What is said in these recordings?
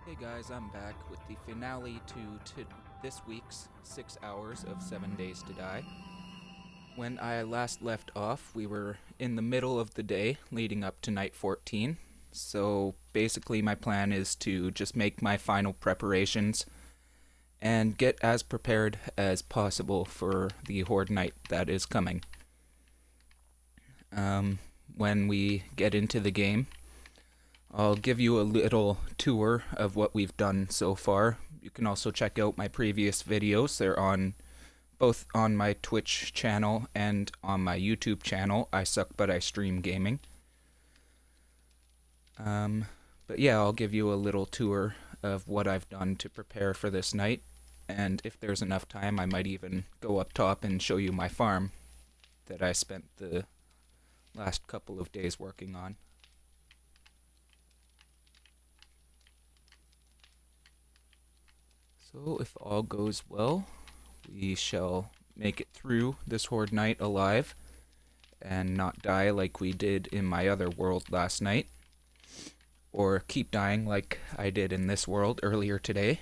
Hey guys, I'm back with the finale to this week's 6 hours of 7 Days to Die. When I last left off, we were in the middle of the day leading up to night 14. So basically my plan is to just make my final preparations and get as prepared as possible for the Horde night that is coming. When we get into the game, I'll give you a little tour of what we've done so far. You can also check out my previous videos. They're on both on my Twitch channel and on my YouTube channel, I Suck But I Stream Gaming. But yeah, I'll give you a little tour of what I've done to prepare for this night, and if there's enough time I might even go up top and show you my farm that I spent the last couple of days working on. So if all goes well, we shall make it through this Horde night alive and not die like we did in my other world last night, or keep dying like I did in this world earlier today.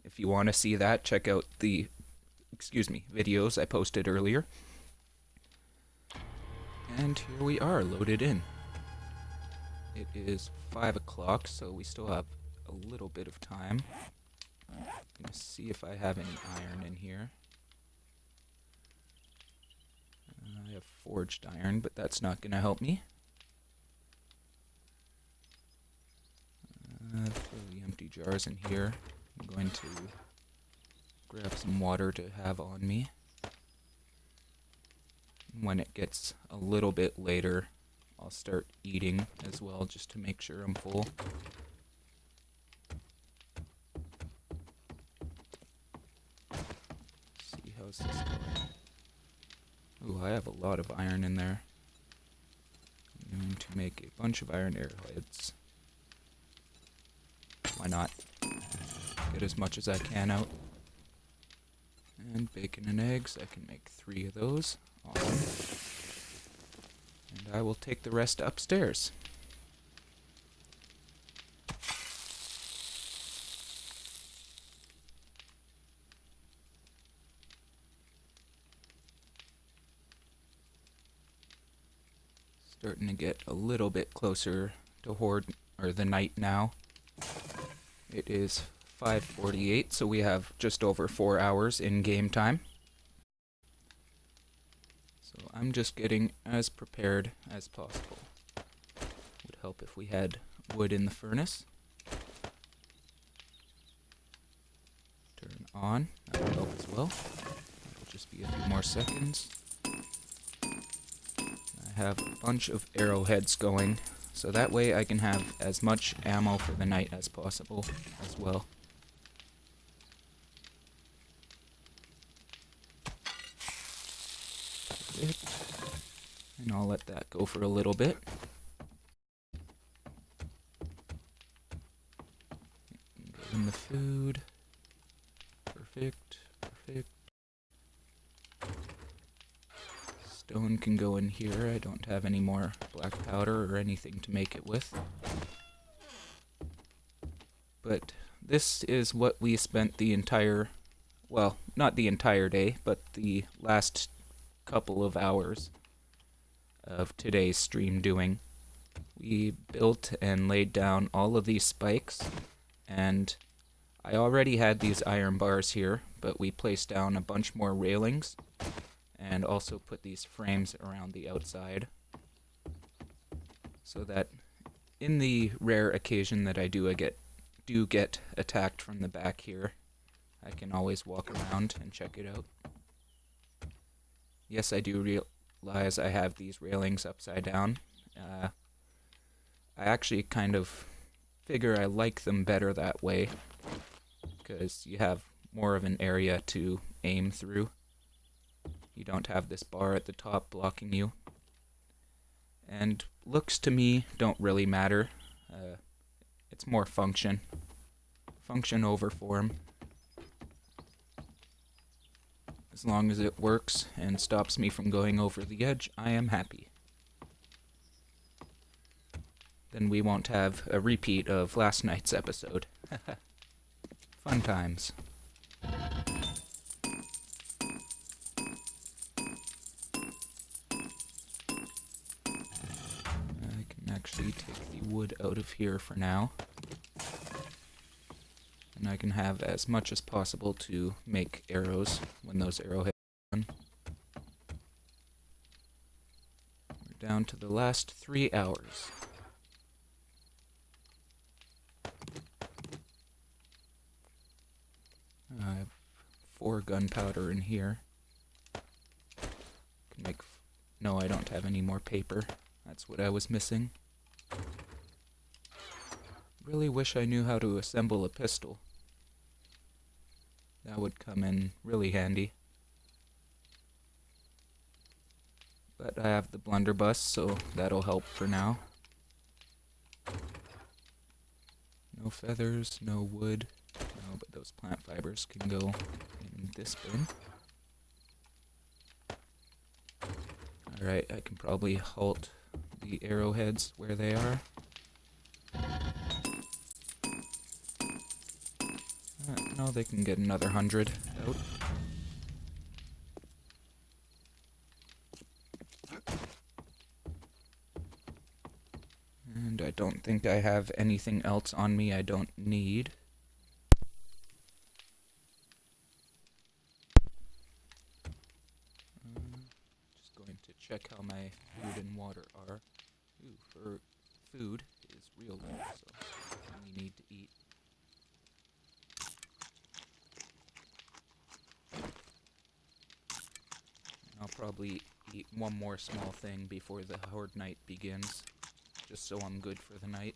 If you want to see that, check out the videos I posted earlier. And here we are, loaded in. It is 5 o'clock, so we still have a little bit of time. I'm going to see if I have any iron in here. I have forged iron, but that's not going to help me. Throw the empty jars in here. I'm going to grab some water to have on me. When it gets a little bit later, I'll start eating as well, just to make sure I'm full. See how's this going. Ooh, I have a lot of iron in there. I'm going to make a bunch of iron arrowheads. Why not? Get as much as I can out. And bacon and eggs, I can make 3 of those. Awesome. And I will take the rest upstairs. Starting to get a little bit closer to Horde, or the night now. It is 5:48, so we have just over 4 hours in game time. So I'm just getting as prepared as possible. Would help if we had wood in the furnace. Turn on, that would help as well. It'll just be a few more seconds. I have a bunch of arrowheads going, so that way I can have as much ammo for the night as possible as well. And I'll let that go for a little bit. Go in the food. Perfect, perfect. Stone can go in here. I don't have any more black powder or anything to make it with. But this is what we spent the entire, well, not the entire day, but the last couple of hours of today's stream doing. We built and laid down all of these spikes, and I already had these iron bars here, but we placed down a bunch more railings and also put these frames around the outside so that in the rare occasion that I do get attacked from the back here, I can always walk around and check it out. Yes, I do realize I have these railings upside down. I actually kind of figure I like them better that way, because you have more of an area to aim through. You don't have this bar at the top blocking you. And looks to me don't really matter. It's more function. Function over form. As long as it works and stops me from going over the edge, I am happy. Then we won't have a repeat of last night's episode. Fun times. I can actually take the wood out of here for now. And I can have as much as possible to make arrows when those arrowheads are done. We're down to the last 3 hours. I have 4 gunpowder in here. Can make. No, I don't have any more paper. That's what I was missing. Really wish I knew how to assemble a pistol. That would come in really handy. But I have the blunderbuss, so that'll help for now. No feathers, no wood. No, but those plant fibers can go in this bin. Alright, I can probably halt the arrowheads where they are. No, they can get another 100 out. And I don't think I have anything else on me I don't need. Just going to check how my food and water are. Ooh, for food is real low, so we need to eat. I'll probably eat one more small thing before the Horde night begins, just so I'm good for the night.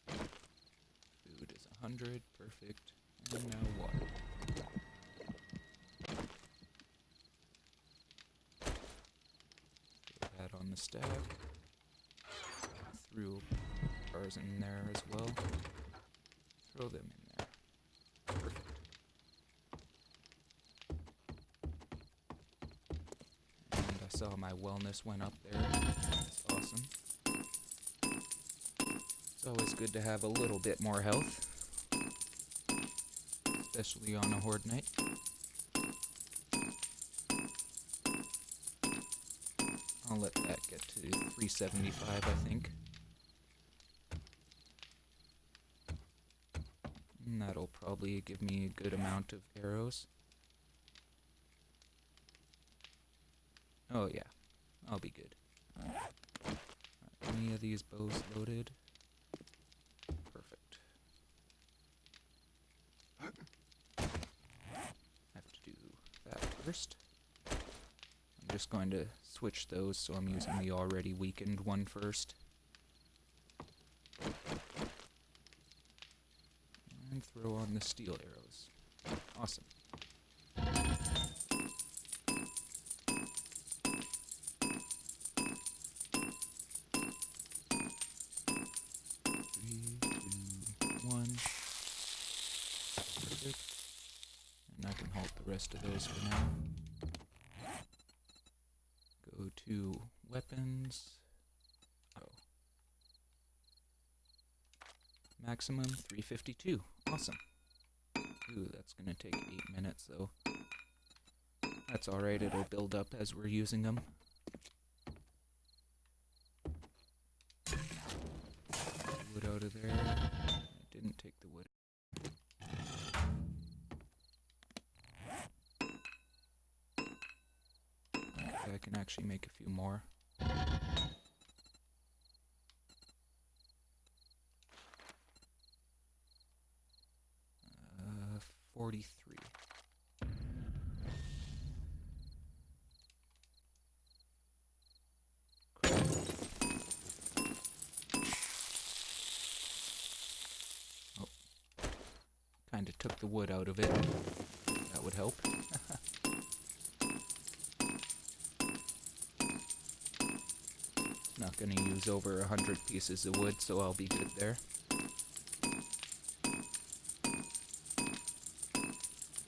Food is 100, perfect, and now water. Throw that on the stack. Threw bars in there as well. Throw them in there. Perfect. I saw my wellness went up there. That's awesome. It's always good to have a little bit more health, especially on a Horde night. I'll let that get to 375, I think. And that'll probably give me a good amount of arrows. Oh yeah, I'll be good. Any of these bows loaded? Perfect. Have to do that first. I'm just going to switch those, so I'm using the already weakened one first. And throw on the steel arrows. Awesome. And I can halt the rest of those for now. Go to weapons. Oh. Maximum 352. Awesome. Ooh, that's gonna take 8 minutes though. That's alright, it'll build up as we're using them. Wood out of there. I didn't take the wood. Okay, I can actually make a few more. 43. Oh. Kinda took the wood out of it. That would help. Not gonna use over 100 pieces of wood, so I'll be good there.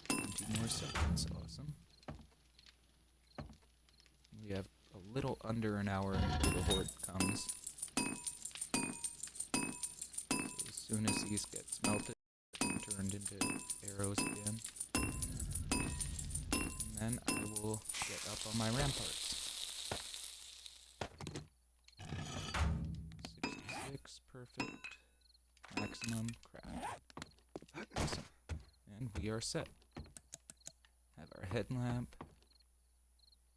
20 more seconds, awesome. We have a little under an hour until the Horde comes. So as soon as these get smelted, we turned into arrows again. And then I will get up on my ramparts. 66, perfect. Maximum, craft. Awesome. And we are set. Have our headlamp.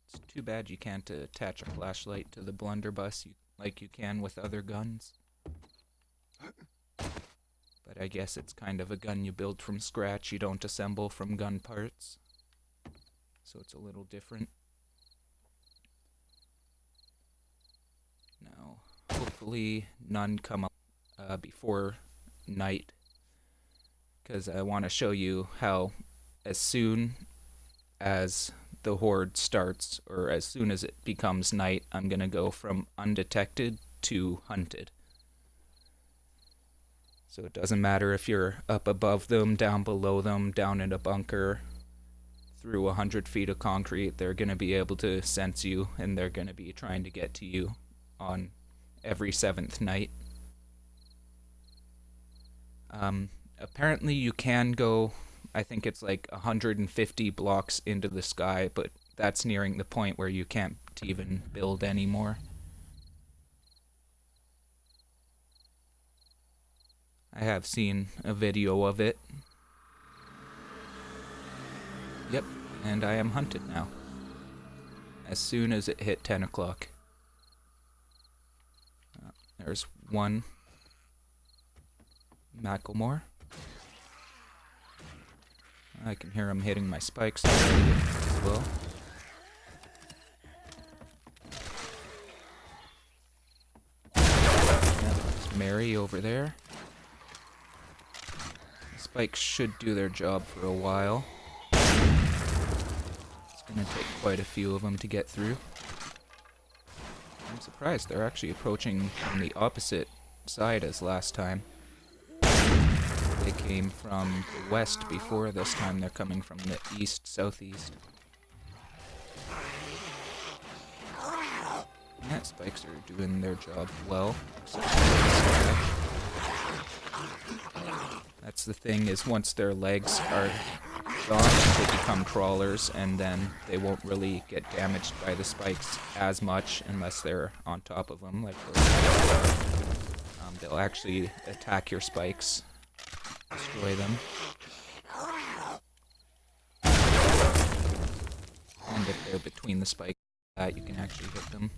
It's too bad you can't attach a flashlight to the blunderbuss like you can with other guns. But I guess it's kind of a gun you build from scratch, you don't assemble from gun parts. So it's a little different. Now, hopefully none come up before night, because I want to show you how as soon as the horde starts, or as soon as it becomes night, I'm going to go from undetected to hunted. So it doesn't matter if you're up above them, down below them, down in a bunker, through 100 feet of concrete, they're going to be able to sense you, and they're going to be trying to get to you on every 7th night. Apparently you can go, I think it's like 150 blocks into the sky, but that's nearing the point where you can't even build anymore. I have seen a video of it. Yep, and I am hunted now. As soon as it hit 10 o'clock. There's one Macklemore. I can hear him hitting my spikes already as well. There's Mary over there. The spikes should do their job for a while. It's gonna take quite a few of them to get through. I'm surprised they're actually approaching from the opposite side as last time. They came from the west before, this time they're coming from the east-southeast. Yeah, spikes are doing their job well. That's the thing, is once their legs are gone, they become crawlers, and then they won't really get damaged by the spikes as much unless they're on top of them. Like they'll actually attack your spikes, destroy them. And if they're between the spikes, you can actually hit them.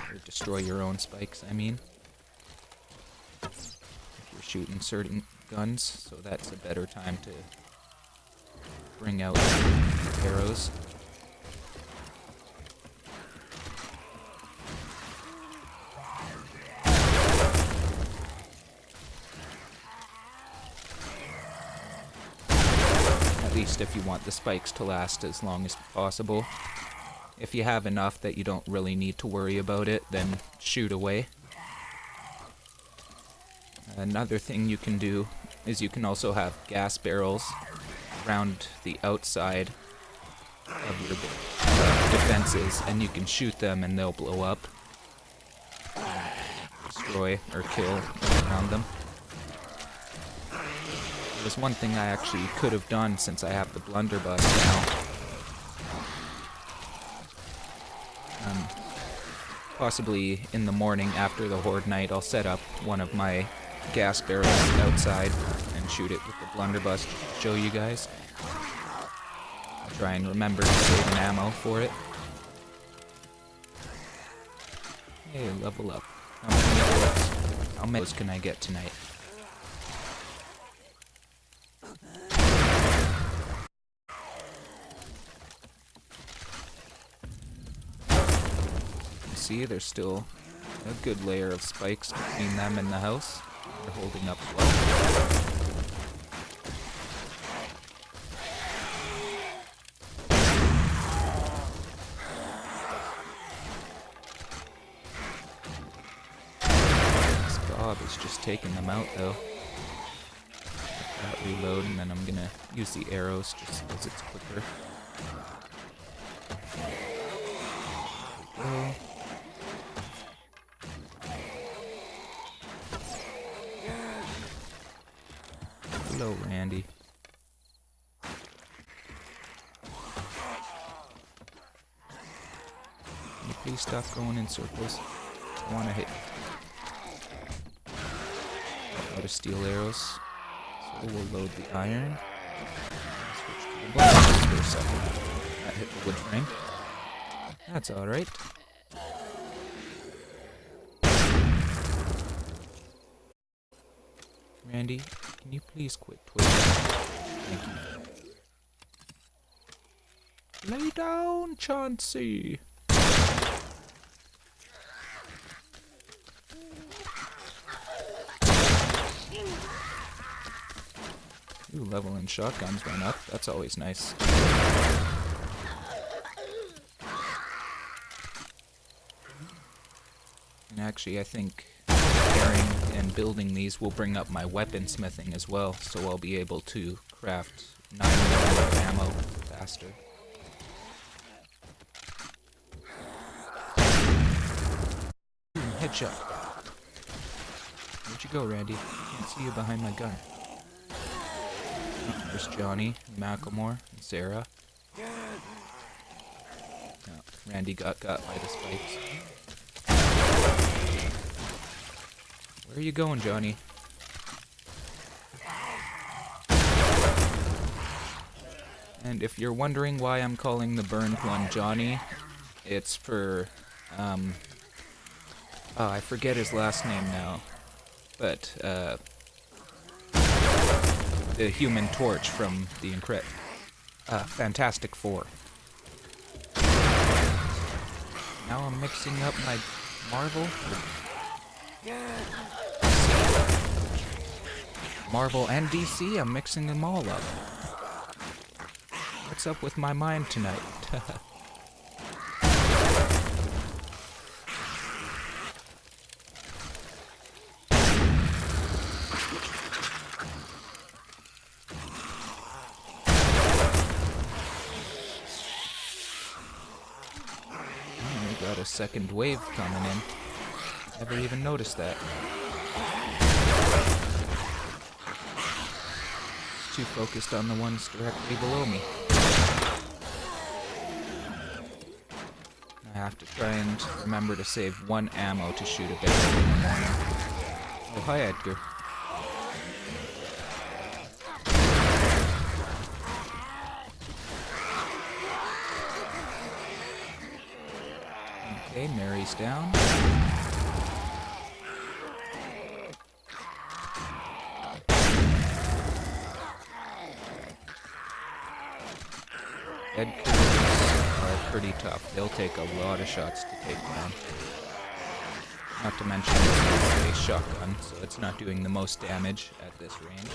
Or destroy your own spikes, I mean. If you're shooting certain guns, so that's a better time to bring out the arrows. At least if you want the spikes to last as long as possible. If you have enough that you don't really need to worry about it, then shoot away. Another thing you can do is you can also have gas barrels around the outside of your defenses, and you can shoot them and they'll blow up, destroy or kill around them. There's one thing I actually could have done since I have the blunderbuss now. Possibly in the morning after the horde night, I'll set up one of my gas barrels outside and shoot it with the blunderbuss to show you guys. I'll try and remember to save an ammo for it. Hey, level up. How many can I get tonight? See, there's still a good layer of spikes between them and the house. They're holding up well. This Bob is just taking them out though. Let that reload, and then I'm gonna use the arrows just because it's quicker. There we go. Hello, Randy. Can you please stop going in circles? I want to hit you. Out of steel arrows. So we'll load the iron. Switch to the blast for a second. That hit the wood frame. That's alright. Randy, can you please quit twiddling? Thank you. Lay down, Chauncey! Ooh, level and shotguns went up. That's always nice. And actually, I think repairing and building these will bring up my weaponsmithing as well, so I'll be able to craft 9mm ammo faster. Headshot. Where'd you go, Randy? I can't see you behind my gun. Oh, there's Johnny, Macklemore, and Sarah. Oh, Randy got by the spikes. Where are you going, Johnny? And if you're wondering why I'm calling the burned one Johnny, it's for, oh, I forget his last name now. But, the Human Torch from the Fantastic Four. Now I'm mixing up my Marvel. Marvel and DC, I'm mixing them all up. What's up with my mind tonight? We got a second wave coming in. Never even noticed that. Too focused on the ones directly below me. I have to try and remember to save one ammo to shoot a barrel in the morning. Oh, hi, Edgar. Okay, Mary's down. Head killers are pretty tough. They'll take a lot of shots to take down. Not to mention this is a shotgun, so it's not doing the most damage at this range.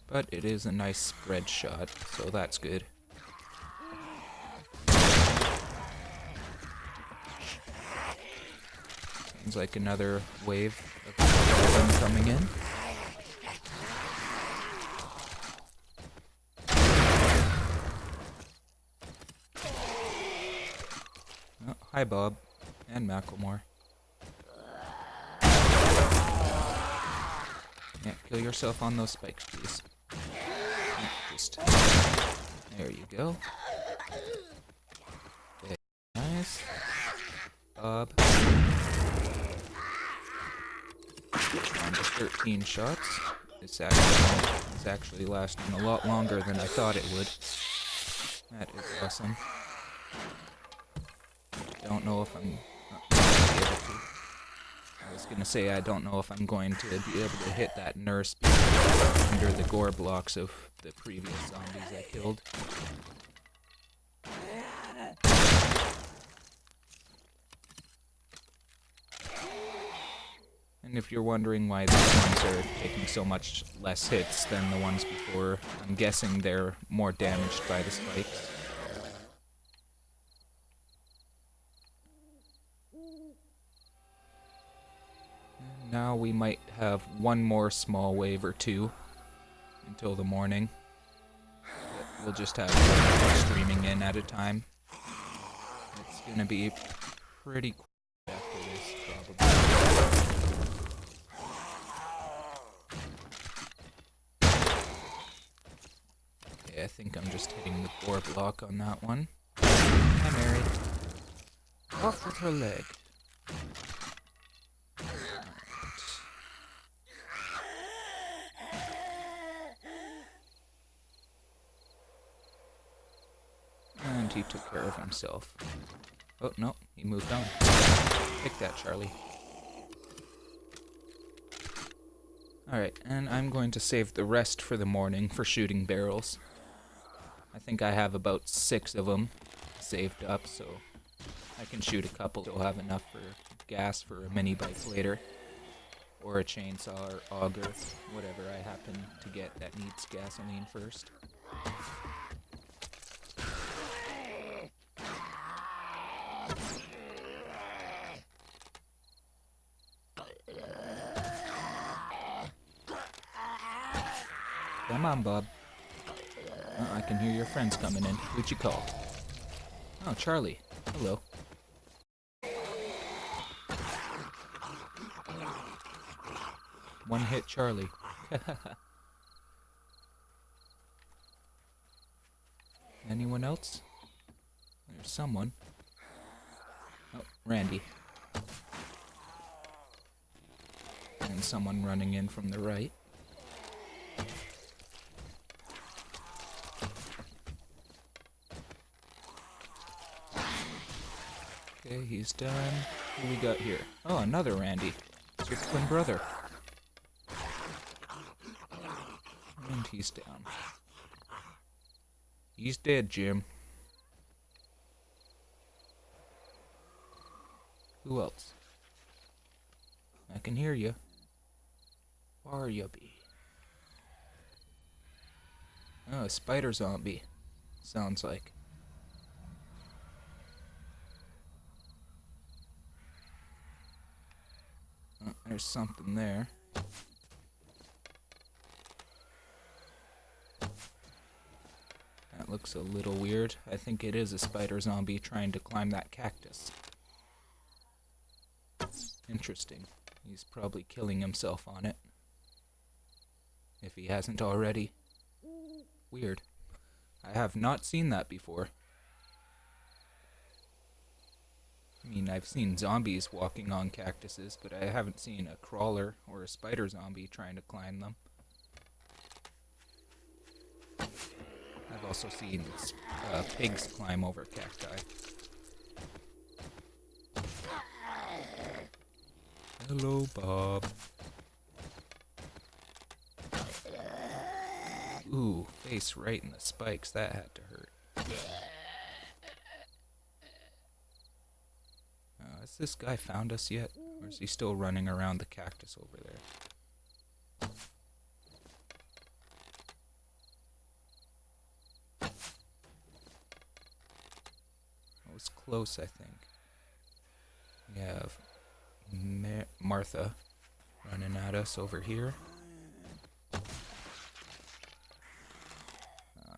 But it is a nice spread shot, so that's good. Seems like another wave of them coming in. Oh, hi, Bob. And Macklemore. Yeah, kill yourself on those spikes, please. Yeah, just... There you go. Okay, nice. Bob. Down to 13 shots. It's actually lasting a lot longer than I thought it would. That is awesome. Don't know if I'm not going to be able to. I was gonna say I don't know if I'm going to be able to hit that nurse under the gore blocks of the previous zombies I killed. And if you're wondering why these ones are taking so much less hits than the ones before, I'm guessing they're more damaged by the spikes. And now we might have one more small wave or two until the morning. We'll just have one streaming in at a time. It's gonna be pretty quick after this, probably. Okay, I think I'm just hitting the board block on that one. Hi, Mary. Off with her leg. And he took care of himself. Oh, no, he moved on. Take that, Charlie. Alright, and I'm going to save the rest for the morning for shooting barrels. I think I have about 6 of them saved up, so I can shoot a couple. I'll have enough for gas for a mini bike later. Or a chainsaw or auger, whatever I happen to get that needs gasoline first. Come on, Bob. Oh, I can hear your friends coming in. Who'd you call? Oh, Charlie. Hello. One hit Charlie. Anyone else? There's someone. Oh, Randy. And someone running in from the right. Okay, he's done. Who we got here? Oh, another Randy. It's your twin brother. And he's down. He's dead, Jim. Who else? I can hear you. Where you be? Oh, a spider zombie. Sounds like. Oh, there's something there. That looks a little weird. I think it is a spider zombie trying to climb that cactus. Interesting. He's probably killing himself on it. If he hasn't already. Weird. I have not seen that before. I mean, I've seen zombies walking on cactuses, but I haven't seen a crawler or a spider zombie trying to climb them. I've also seen pigs climb over cacti. Hello, Bob. Ooh, face right in the spikes. That had to hurt. Has this guy found us yet? Or is he still running around the cactus over there? That was close, I think. We have Martha running at us over here.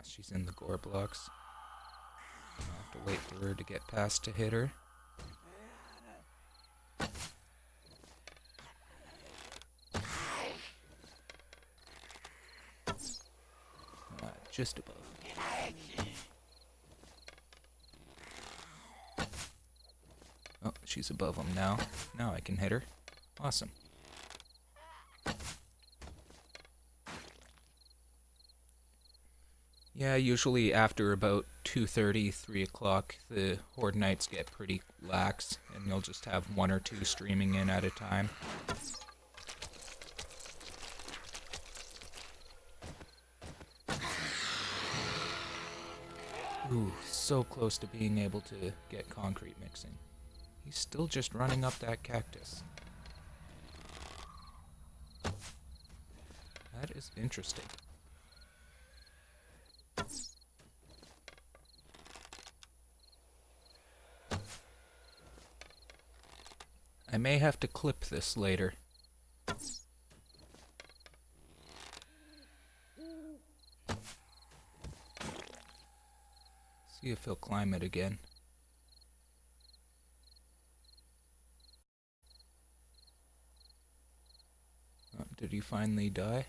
She's in the gore blocks. I'll have to wait for her to get past to hit her. Just above. Oh, she's above him now. Now I can hit her. Awesome. Yeah, usually after about 2:30, 3 o'clock, the Horde nights get pretty lax, and you'll just have 1 or 2 streaming in at a time. Ooh, so close to being able to get concrete mixing. He's still just running up that cactus. That is interesting. I may have to clip this later. See if he'll climb it again. Did he finally die?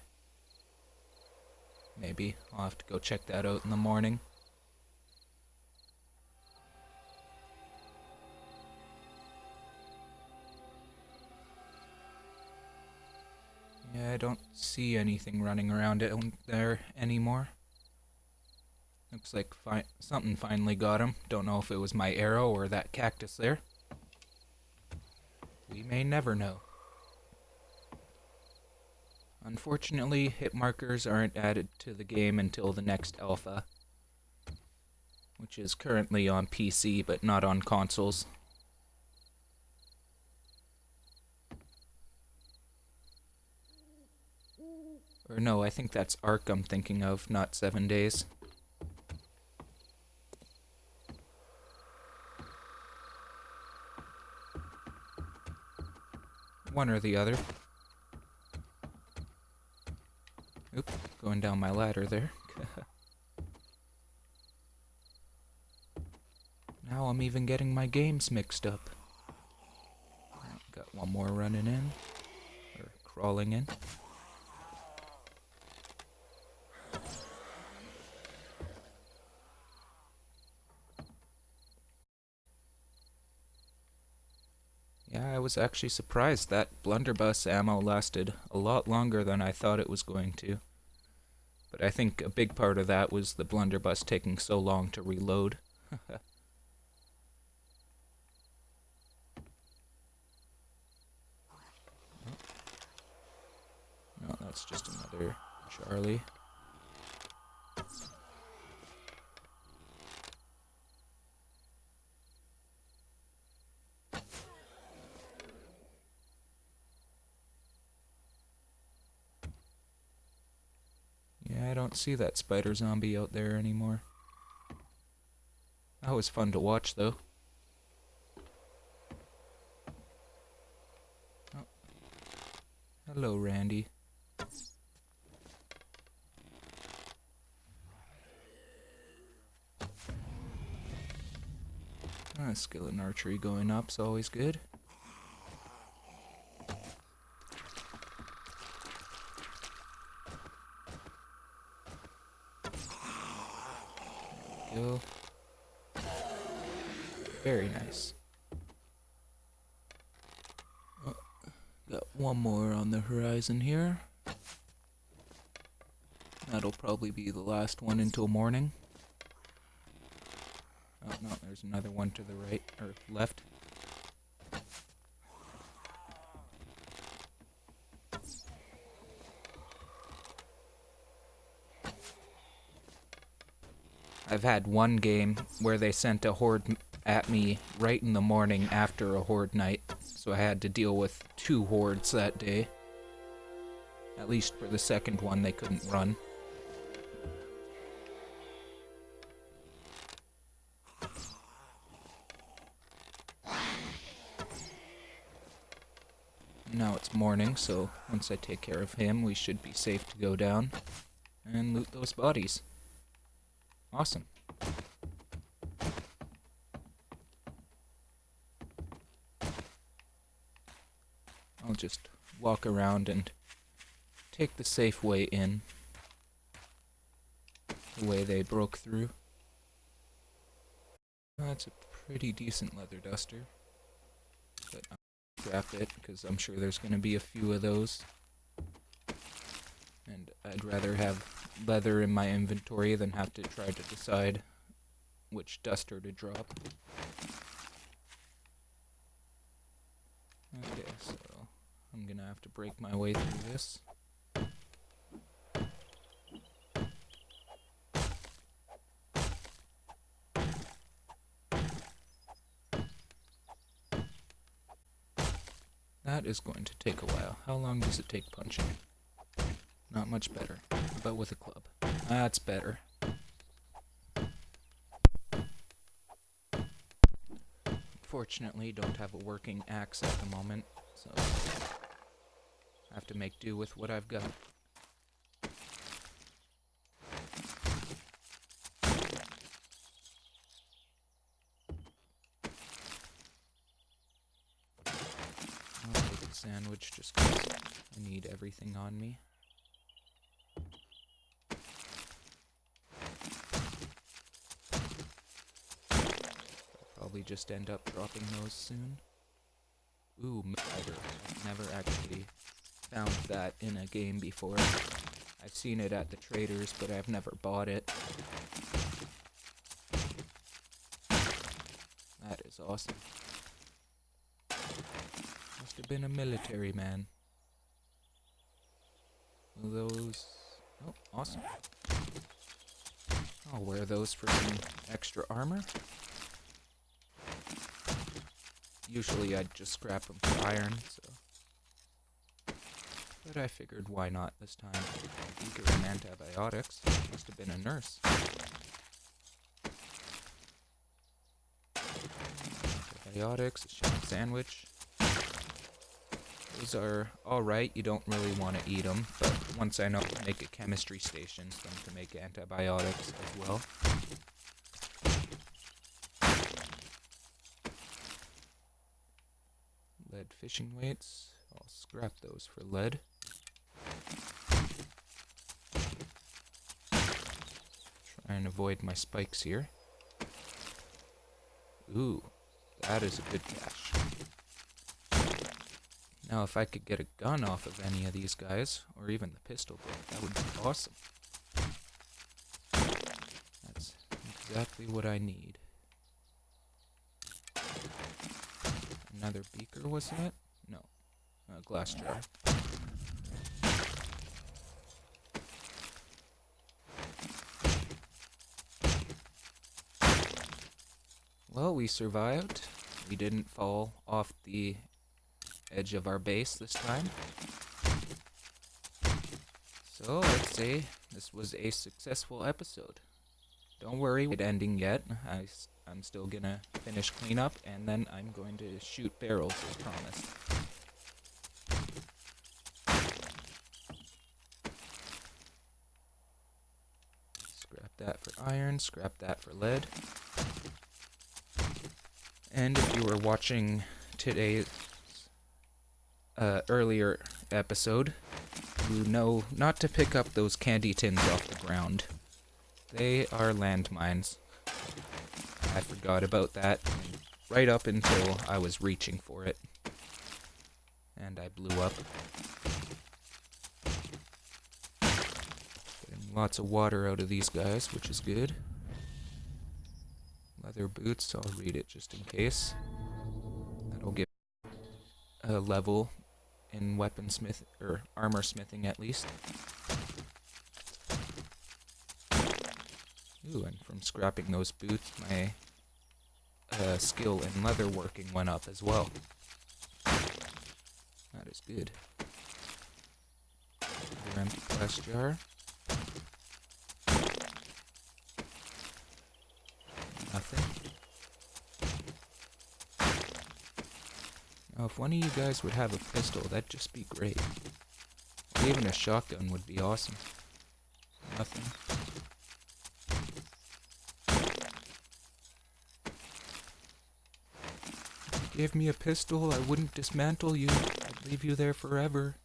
Maybe. I'll have to go check that out in the morning. Yeah, I don't see anything running around there anymore. Looks like something finally got him. Don't know if it was my arrow or that cactus there. We may never know. Unfortunately, hit markers aren't added to the game until the next alpha, which is currently on PC but not on consoles. Or no, I think that's Ark I'm thinking of, not 7 days. One or the other. Oop, going down my ladder there. Now I'm even getting my games mixed up. Got one more running in, or crawling in. Yeah, I was actually surprised that blunderbuss ammo lasted a lot longer than I thought it was going to. But I think a big part of that was the blunderbuss taking so long to reload. No, that's just another Charlie. Yeah, I don't see that spider zombie out there anymore. That was fun to watch, though. Oh. Hello, Randy. Skill in archery going up's always good. There we go. Very nice. Oh, got one more on the horizon here. That'll probably be the last one until morning. Oh no, there's another one to the right, or left. I've had one game where they sent a horde at me right in the morning after a horde night, so I had to deal with 2 hordes that day. At least for the second one, they couldn't run. Now it's morning, so once I take care of him, we should be safe to go down and loot those bodies. Awesome. I'll just walk around and take the safe way in. The way they broke through. That's a pretty decent leather duster. But I'll scrap it, because I'm sure there's going to be a few of those. And I'd rather have leather in my inventory than have to try to decide which duster to drop. Okay, so I'm gonna have to break my way through this. That is going to take a while. How long does it take punching? Not much better, but with a club. That's better. Fortunately, don't have a working axe at the moment, so I have to make do with what I've got. I'll take a sandwich just 'cause I need everything on me. Probably just end up dropping those soon. Ooh, Midnighter. I've never actually found that in a game before. I've seen it at the traders, but I've never bought it. That is awesome. Must have been a military man. Those... Oh, awesome. I'll wear those for some extra armor. Usually I'd just scrap them for iron, so... But I figured why not this time. Eager in antibiotics. Must have been a nurse. Antibiotics, a sham sandwich. Those are alright, you don't really want to eat them, but once I know to make a chemistry station, so to make antibiotics as well. Lead fishing weights, I'll scrap those for lead. Try and avoid my spikes here. Ooh, that is a good cache. Now if I could get a gun off of any of these guys, or even the pistol book, that would be awesome. That's exactly what I need. Another beaker, was that? No. A glass jar. Well, we survived. We didn't fall off the edge of our base this time. So, I'd say this was a successful episode. Don't worry, it's not ending yet. I'm still gonna finish cleanup, and then I'm going to shoot barrels as promised. Scrap that for iron, scrap that for lead. And if you were watching today's earlier episode, you know not to pick up those candy tins off the ground. They are landmines. I forgot about that right up until I was reaching for it. And I blew up. Getting lots of water out of these guys, which is good. Leather boots, I'll read it just in case. That'll give a level in weaponsmith or armor smithing at least. Ooh, and from scrapping those boots, my skill in leather working went up as well. That is good. Another empty glass jar. Nothing. Now, if one of you guys would have a pistol, that'd just be great. Or even a shotgun would be awesome. Nothing. If you gave me a pistol, I wouldn't dismantle you. I'd leave you there forever.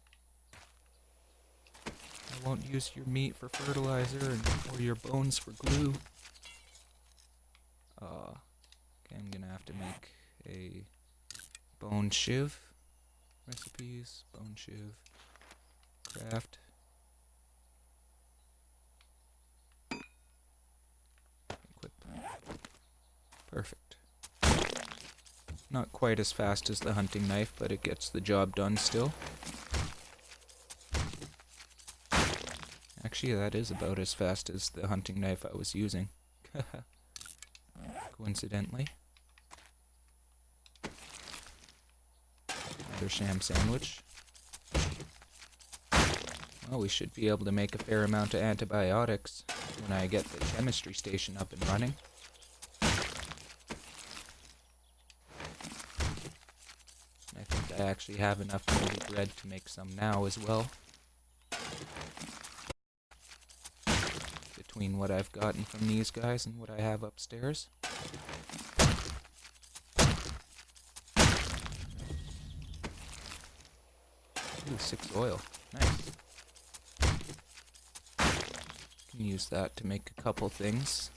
I won't use your meat for fertilizer or your bones for glue. Okay, I'm gonna have to make a bone shiv. Recipes, bone shiv, craft. Equip. Perfect. Not quite as fast as the hunting knife, but it gets the job done still. Actually, that is about as fast as the hunting knife I was using. Coincidentally. Another sham sandwich. Well, we should be able to make a fair amount of antibiotics when I get the chemistry station up and running. I think I actually have enough moldy bread to make some now as well. Between what I've gotten from these guys and what I have upstairs. Ooh, 6 oil. Nice. Can use that to make a couple things.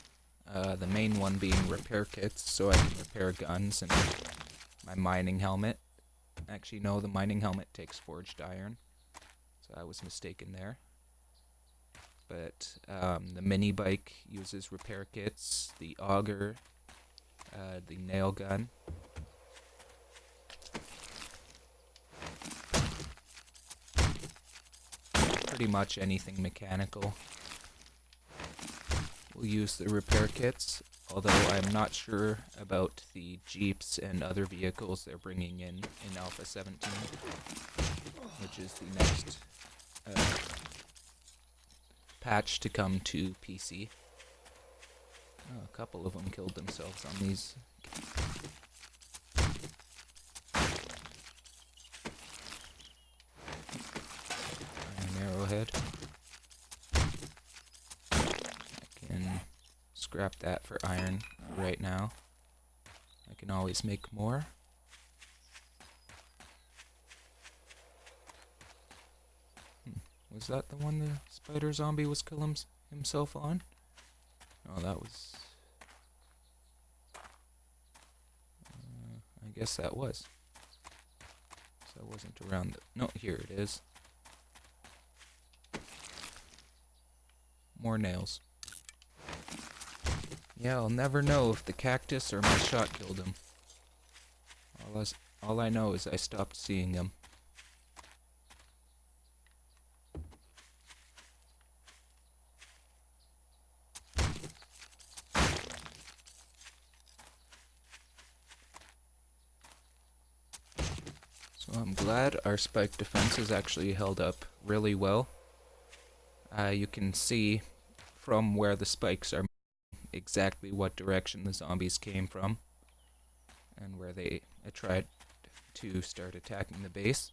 The main one being repair kits, so I can repair guns and my mining helmet. Actually, no, the mining helmet takes forged iron, so I was mistaken there. But the mini bike uses repair kits, the auger, the nail gun. Pretty much anything mechanical. We'll use the repair kits, although I'm not sure about the Jeeps and other vehicles they're bringing in Alpha 17, which is the next patch to come to PC. Oh, a couple of them killed themselves on these. Iron arrowhead. I can scrap that for iron right now. I can always make more. Was that the one the spider zombie was killing himself on? Oh, that was... I guess that was. So I wasn't around the... No, here it is. More nails. Yeah, I'll never know if the cactus or my shot killed him. All I know is I stopped seeing him. So I'm glad our spike defense has actually held up really well. You can see from where the spikes are exactly what direction the zombies came from and where they tried to start attacking the base.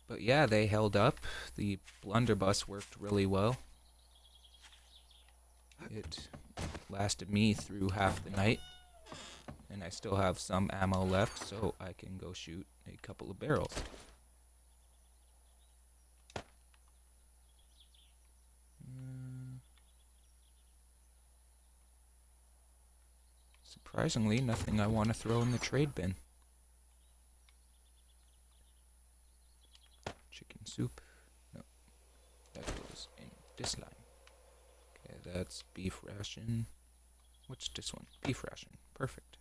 But yeah, they held up. The blunderbuss worked really well. It lasted me through half the night, and I still have some ammo left, so I can go shoot a couple of barrels. Surprisingly, nothing I want to throw in the trade bin. Chicken soup. No, that goes in this line. Okay, that's beef ration. What's this one? Beef ration. Perfect.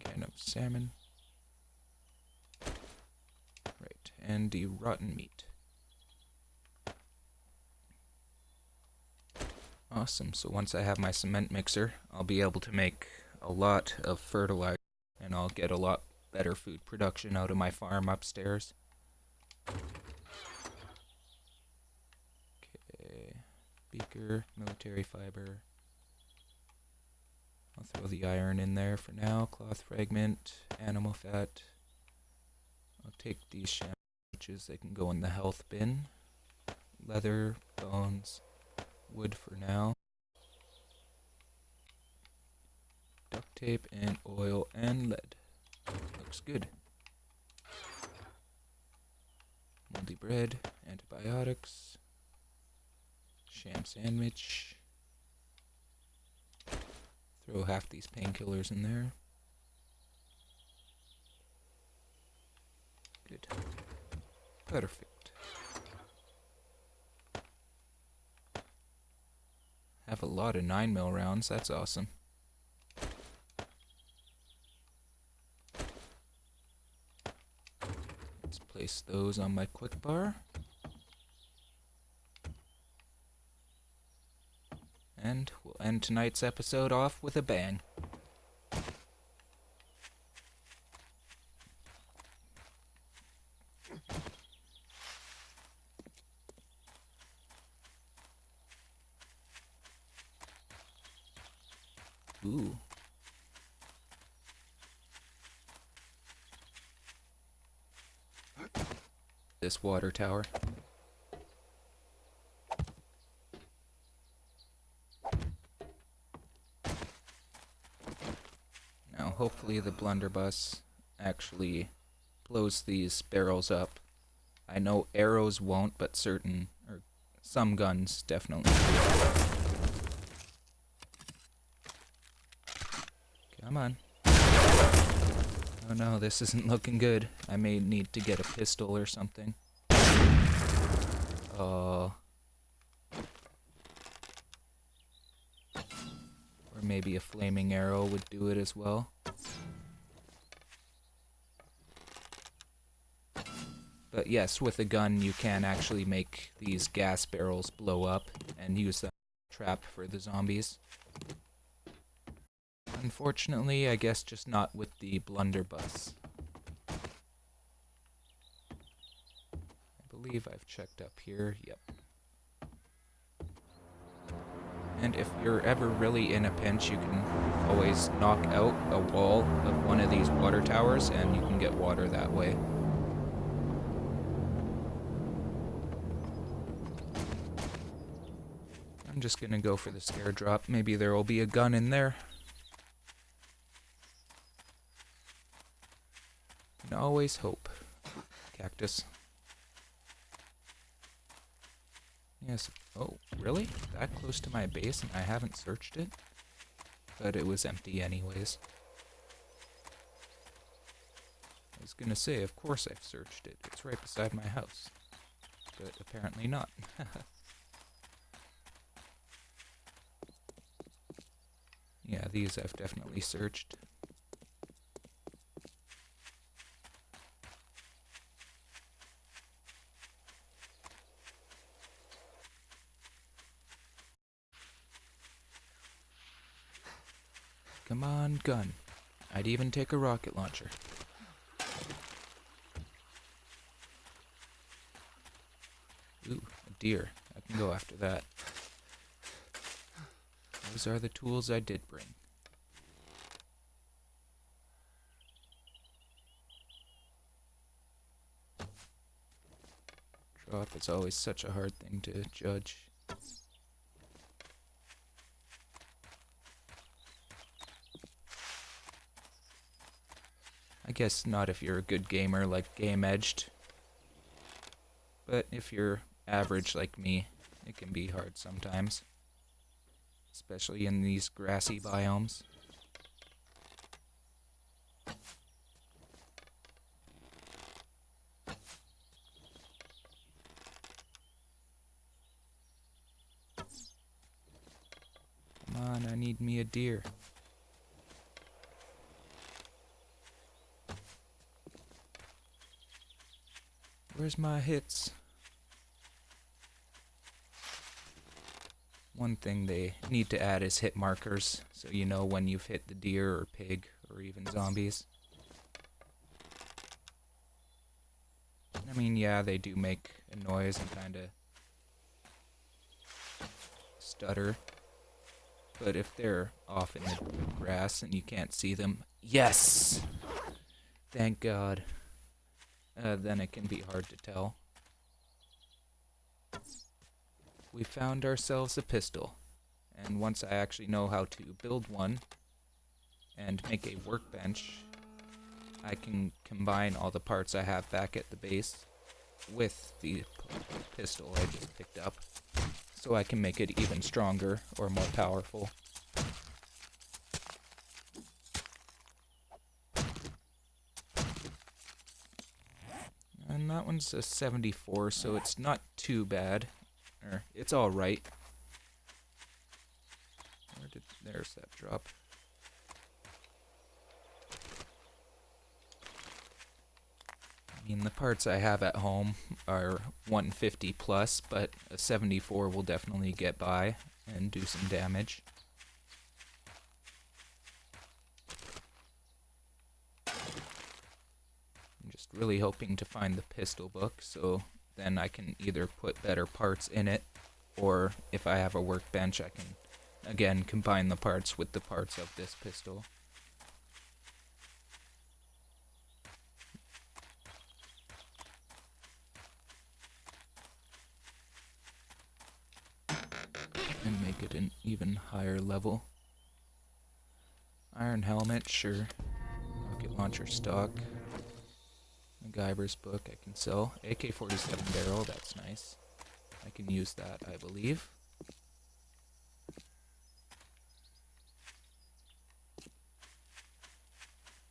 Can of salmon. Right, and the rotten meat. Awesome, so once I have my cement mixer, I'll be able to make a lot of fertilizer, and I'll get a lot better food production out of my farm upstairs. Okay, beaker, military fiber. I'll throw the iron in there for now. Cloth fragment, animal fat. I'll take these sandwiches, they can go in the health bin. Leather, bones, wood for now. Duct tape and oil and lead. Looks good. Moldy bread, antibiotics, sham sandwich. Throw half these painkillers in there. Good. Perfect. Have a lot of 9mm rounds, that's awesome. Let's place those on my quick bar. And we'll end tonight's episode off with a bang. Ooh. This water tower. Now hopefully the blunderbuss actually blows these barrels up. I know arrows won't, but some guns definitely do. Come on. Oh no, this isn't looking good. I may need to get a pistol or something. Oh. Or maybe a flaming arrow would do it as well. But yes, with a gun you can actually make these gas barrels blow up and use them as a trap for the zombies. Unfortunately, I guess just not with the blunderbuss. I believe I've checked up here. Yep. And if you're ever really in a pinch, you can always knock out a wall of one of these water towers and you can get water that way. I'm just gonna go for the scare drop. Maybe there will be a gun in there. Can always hope. Cactus. Yes. Oh, really? That close to my base and I haven't searched it? But it was empty anyways. I was gonna say, of course I've searched it. It's right beside my house. But apparently not. Yeah, these I've definitely searched. Come on, gun. I'd even take a rocket launcher. Ooh, a deer. I can go after that. Those are the tools I did bring. Drop is always such a hard thing to judge. I guess not if you're a good gamer like Game Edged. But if you're average like me, it can be hard sometimes. Especially in these grassy biomes. Come on, I need me a deer. Where's my hits? One thing they need to add is hit markers, so you know when you've hit the deer or pig or even zombies. I mean, yeah, they do make a noise and kinda stutter. But if they're off in the grass and you can't see them, yes! Thank God. Then it can be hard to tell. We found ourselves a pistol, and once I actually know how to build one and make a workbench, I can combine all the parts I have back at the base with the pistol I just picked up, so I can make it even stronger or more powerful. And that one's a 74, so it's not too bad. Or, it's alright. There's that drop. I mean, the parts I have at home are 150 plus, but a 74 will definitely get by and do some damage. I'm just really hoping to find the pistol book, so then I can either put better parts in it, or if I have a workbench, I can, again, combine the parts with the parts of this pistol. And make it an even higher level. Iron helmet, sure. Rocket launcher stock. MacGyver's book I can sell. AK-47 barrel, that's nice. I can use that, I believe.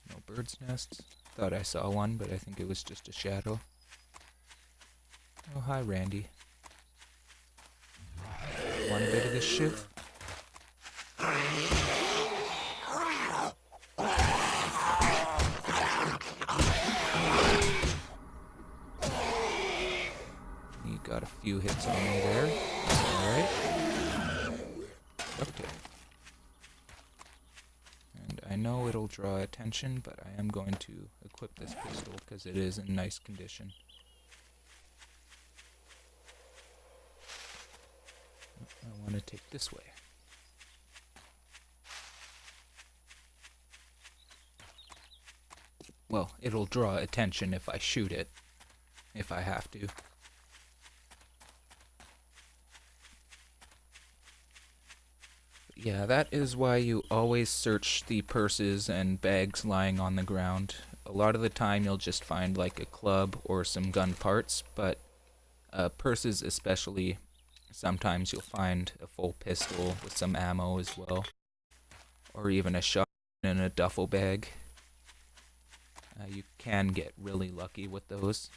No bird's nests. Thought I saw one, but I think it was just a shadow. Oh, hi, Randy. Want a bit of this shiv? You got a few hits on me there. Alright. Okay. And I know it'll draw attention, but I am going to equip this pistol because it is in nice condition. I want to take this way. Well, it'll draw attention if I shoot it, if I have to. But yeah, that is why you always search the purses and bags lying on the ground. A lot of the time you'll just find like a club or some gun parts, but purses especially, sometimes you'll find a full pistol with some ammo as well, or even a shotgun in a duffel bag. You can get really lucky with those.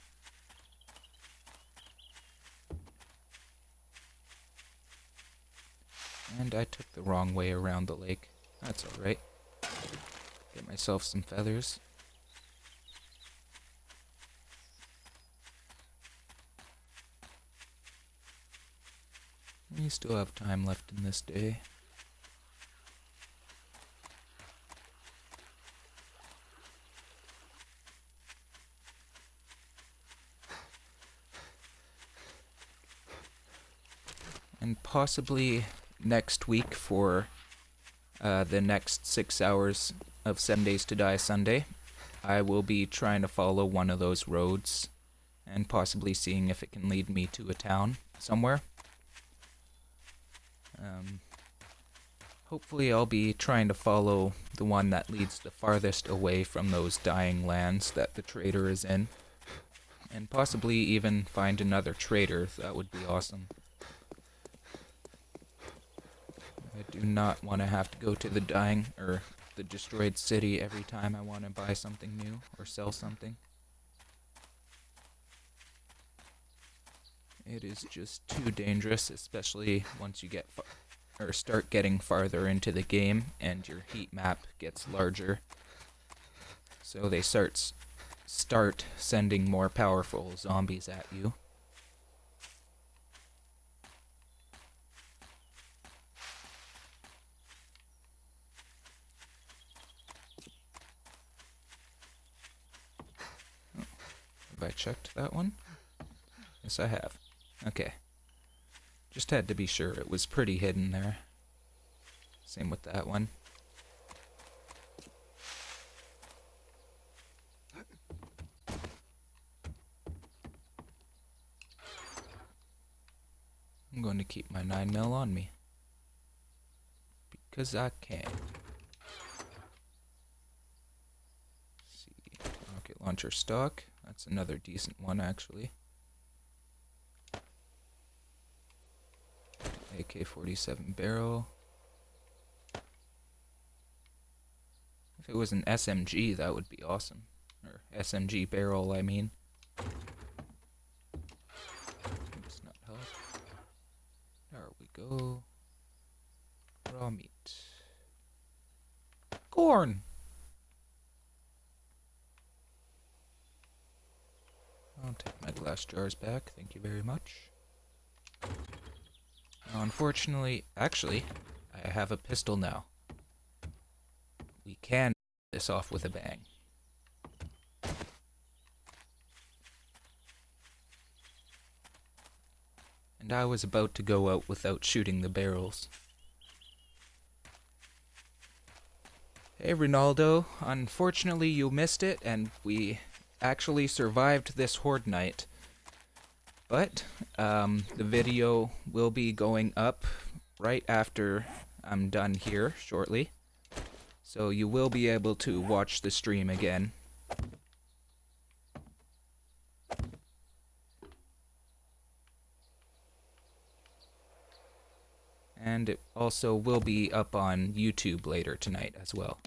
And I took the wrong way around the lake. That's alright. Get myself some feathers. We still have time left in this day. And possibly next week for the next 6 hours of 7 Days to Die Sunday, I will be trying to follow one of those roads and possibly seeing if it can lead me to a town somewhere. Hopefully I'll be trying to follow the one that leads the farthest away from those dying lands that the trader is in. And possibly even find another trader. That would be awesome. I do not want to have to go to the dying or the destroyed city every time I want to buy something new or sell something. It is just too dangerous, especially once you get or start getting farther into the game and your heat map gets larger. So they start sending more powerful zombies at you. Oh, have I checked that one? Yes, I have. Okay. Just had to be sure. It was pretty hidden there. Same with that one. I'm going to keep my 9mm on me. Because I can. Let's see. Rocket launcher stock. That's another decent one, actually. AK-47 barrel. If it was an SMG, that would be awesome. Or SMG barrel, I mean. Oops, not help. There we go. Raw meat. Corn! I'll take my glass jars back, thank you very much. Now, unfortunately, actually, I have a pistol now. We can get this off with a bang. And I was about to go out without shooting the barrels. Hey, Ronaldo. Unfortunately, you missed it, and we actually survived this Horde night. But the video will be going up right after I'm done here shortly. So you will be able to watch the stream again. And it also will be up on YouTube later tonight as well.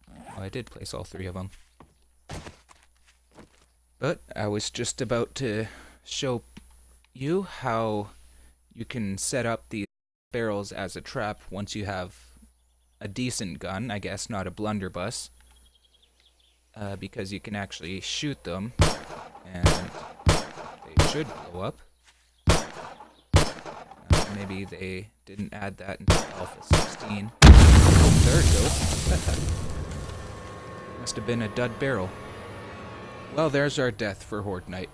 Oh, I did place all 3 of them. But I was just about to show you how you can set up these barrels as a trap once you have a decent gun, I guess, not a blunderbuss. Because you can actually shoot them, and they should blow up. Maybe they didn't add that until Alpha 16. Oh, there it goes. Must have been a dud barrel. Well, there's our death for Horde Night.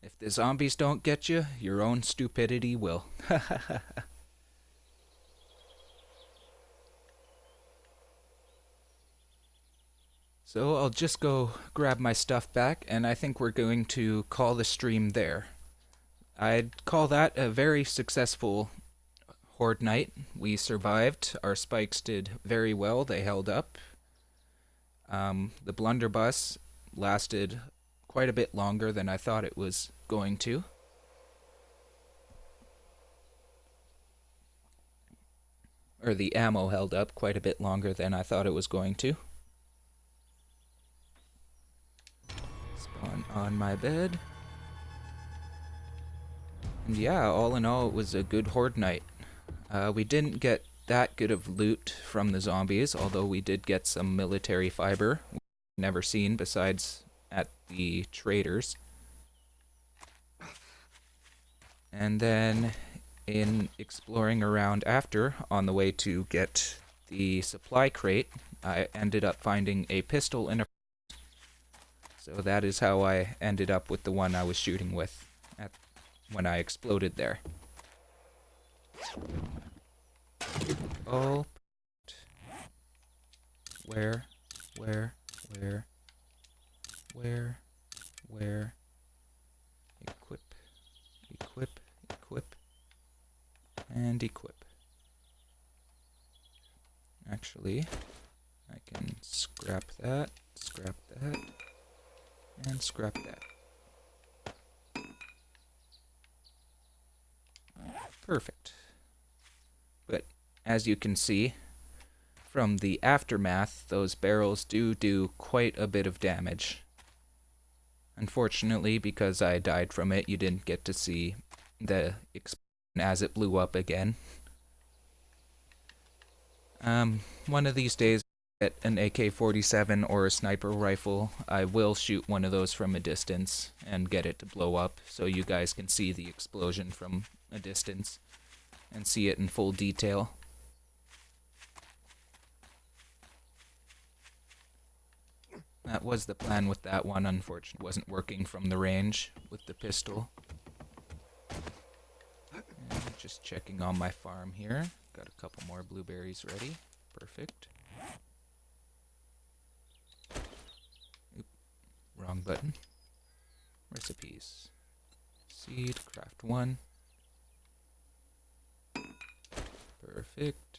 If the zombies don't get you, your own stupidity will. So I'll just go grab my stuff back, and I think we're going to call the stream there. I'd call that a very successful Horde night. We survived. Our spikes did very well. They held up. The blunderbuss lasted quite a bit longer than I thought it was going to. Or the ammo held up quite a bit longer than I thought it was going to. Spawn on my bed. And yeah, all in all, it was a good Horde night. We didn't get that good of loot from the zombies, although we did get some military fiber we've never seen besides at the traders. And then in exploring around after, on the way to get the supply crate, I ended up finding a pistol and a... So that is how I ended up with the one I was shooting with when I exploded there. Oh, where, equip, and equip. Actually, I can scrap that, and scrap that. Perfect. But as you can see from the aftermath, those barrels do quite a bit of damage. Unfortunately, because I died from it, you didn't get to see the explosion as it blew up again. One of these days, get an AK-47 or a sniper rifle, I will shoot one of those from a distance and get it to blow up so you guys can see the explosion from a distance and see it in full detail. That was the plan with that one. Unfortunately, it wasn't working from the range with the pistol. And just checking on my farm here. Got a couple more blueberries ready. Perfect. Oop, wrong button. Recipes. Seed, craft 1. Perfect.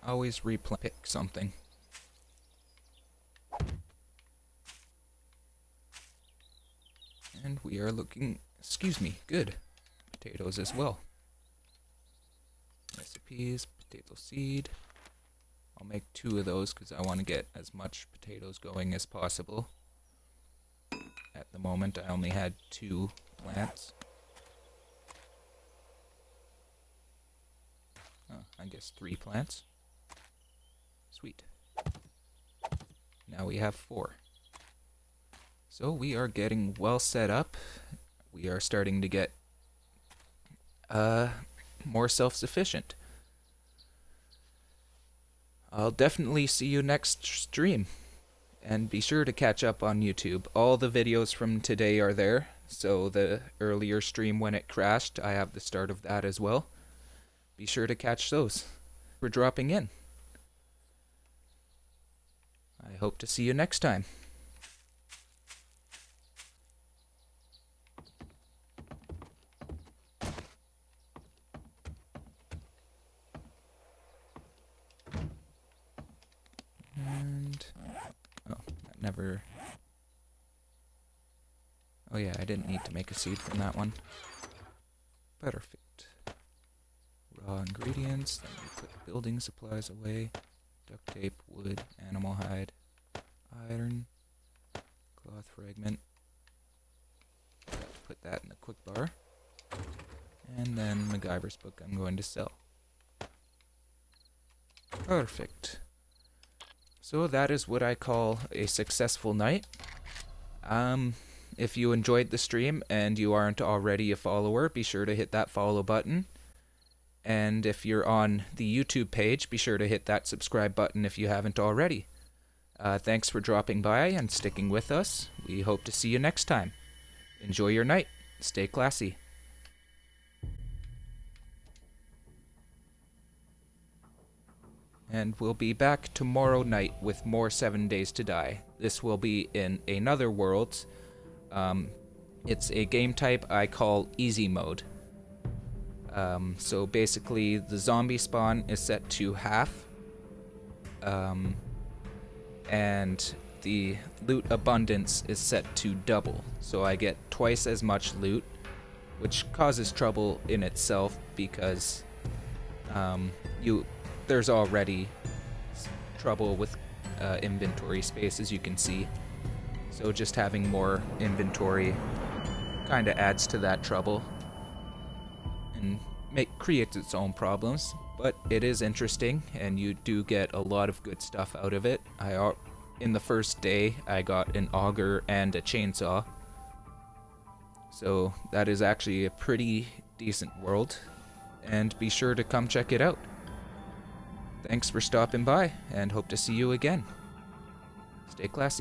Always pick something. And we are looking, excuse me, good. Potatoes as well. Recipes, potato seed. I'll make 2 of those because I want to get as much potatoes going as possible. At the moment, I only had 2 plants. Oh, I guess 3 plants. Sweet. Now we have 4. So we are getting well set up. We are starting to get more self-sufficient. I'll definitely see you next stream. And be sure to catch up on YouTube. All the videos from today are there. So the earlier stream when it crashed, I have the start of that as well. Be sure to catch those. We're dropping in. I hope to see you next time. never... Oh yeah, I didn't need to make a seed from that one. Perfect. Raw ingredients, then we put building supplies away. Duct tape, wood, animal hide, iron, cloth fragment. Put that in the quick bar. And then MacGyver's book I'm going to sell. Perfect. So that is what I call a successful night. If you enjoyed the stream and you aren't already a follower, be sure to hit that follow button. And if you're on the YouTube page, be sure to hit that subscribe button if you haven't already. Thanks for dropping by and sticking with us. We hope to see you next time. Enjoy your night. Stay classy. And we'll be back tomorrow night with more 7 Days to Die. This will be in another world. It's a game type I call easy mode. So basically the zombie spawn is set to half. And the loot abundance is set to double. So I get twice as much loot, which causes trouble in itself because there's already trouble with inventory space, as you can see. So just having more inventory kind of adds to that trouble and creates its own problems. But it is interesting, and you do get a lot of good stuff out of it. In the first day, I got an auger and a chainsaw. So that is actually a pretty decent world, and be sure to come check it out. Thanks for stopping by, and hope to see you again. Stay classy.